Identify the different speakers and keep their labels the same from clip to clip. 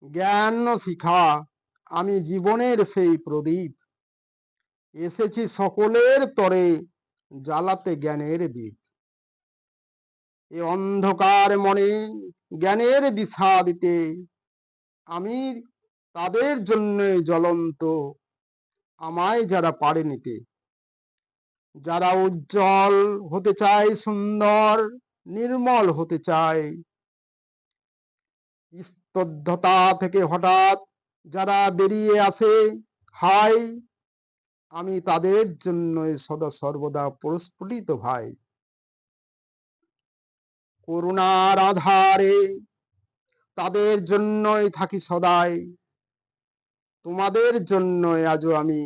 Speaker 1: জ্ঞান শিখা আমি জীবনের সেই প্রদীপ, এসেছি সকলের তরে জ্বালাতে জ্ঞানের দ্বীপ। এ অন্ধকার মনে জ্ঞানের দিশা দিতে আমি তাদের জন্য জ্বলন্ত, আমায় যারা পারে নিতে। যারা উজ্জ্বল হতে চায়, সুন্দর নির্মল হতে চায়, স্তব্ধতা থেকে হঠাৎ যারা বেরিয়ে আসে, হায় আমি তাদের জন্য সদা সর্বদা প্রস্ফুটিত ভাই। করুণার আধারে তাদের জন্যই থাকি সদাই, তোমাদের জন্য আজও আমি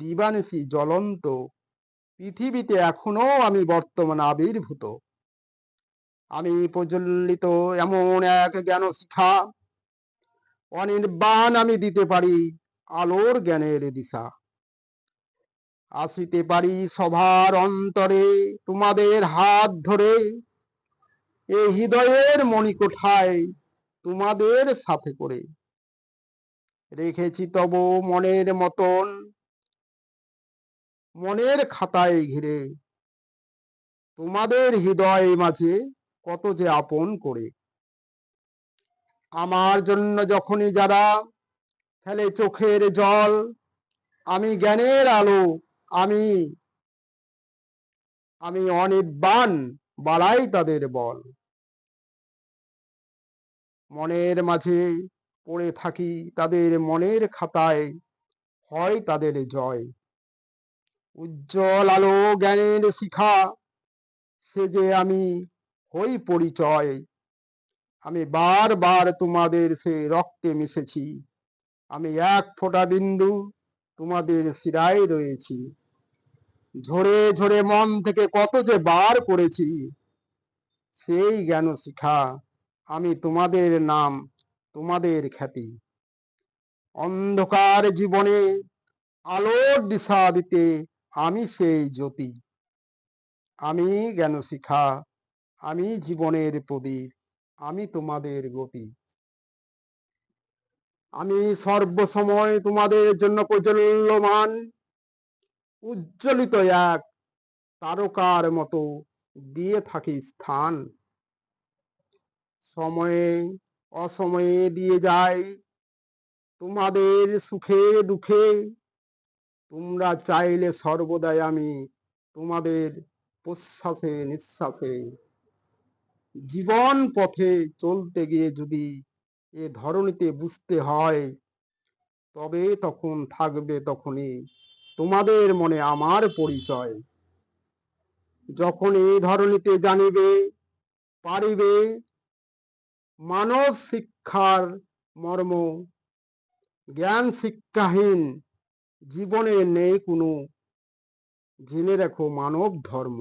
Speaker 1: দিবানিশি জ্বলন্ত, পৃথিবীতে এখনো আমি বর্তমান আবির্ভূত। আমি প্রজ্বলিত এমন এক জ্ঞান শিখা, অনির্বাণ আমি দিতে পারি আলোর জ্ঞানের দিশা। আসিতে পারি সবার অন্তরে তোমাদের হাত ধরে, এ হৃদয়ের মণিকোঠায় তোমাদের সাথে করে। রেখেছি তব মনের মতন, মনের খাতায় ঘিরে, তোমাদের হৃদয় মাঝে কত যে আপন করে। আমার জন্য যখনই যারা ফেলে চোখের জল, আমি জ্ঞানের আলো, আমি আমি অনির্বাণ বাড়াই তাদের বল। মনের মাঝে পড়ে থাকি তাদের মনের খাতায়, হয় তাদের জয়। উজ্জ্বল আলো জ্ঞানের শিখা, সে যে আমি হই পরিচয়। আমি বারবার তোমাদের সে রক্তে মিশেছি, আমি এক ফোঁটা বিন্দু তোমাদের শিরায় রয়েছি। ঝরে ঝরে মন থেকে কত যে বার করেছি, সেই জ্ঞান শিখা আমি তোমাদের নাম, তোমাদের খ্যাতি। অন্ধকার জীবনে আলোর দিশা দিতে আমি সেই জ্যোতি। আমি জ্ঞান শিখা, আমি জীবনের প্রদীপ, আমি তোমাদের গতি। আমি সর্বসময় তোমাদের জন্য প্রজ্বল্যমান, উজ্জ্বলিত এক তারকার মতো দিয়ে থাকি স্থান। সময়ে অসময়ে দিয়ে যায় তোমাদের সুখে দুঃখে, তোমরা চাইলে সর্বদাই আমি তোমাদের প্রশ্বাসে নিঃশ্বাসে। জীবন পথে চলতে গিয়ে যদি এ ধরনীতে বুঝতে হয়, তবে তখন থাকবে তখনই তোমাদের মনে আমার পরিচয়। যখন এই ধরনীতে জানিবে পারিবে মানব শিক্ষার মর্ম, জ্ঞান শিক্ষাহীন জীবনে নেই কোনো, জেনে রাখো মানব ধর্ম।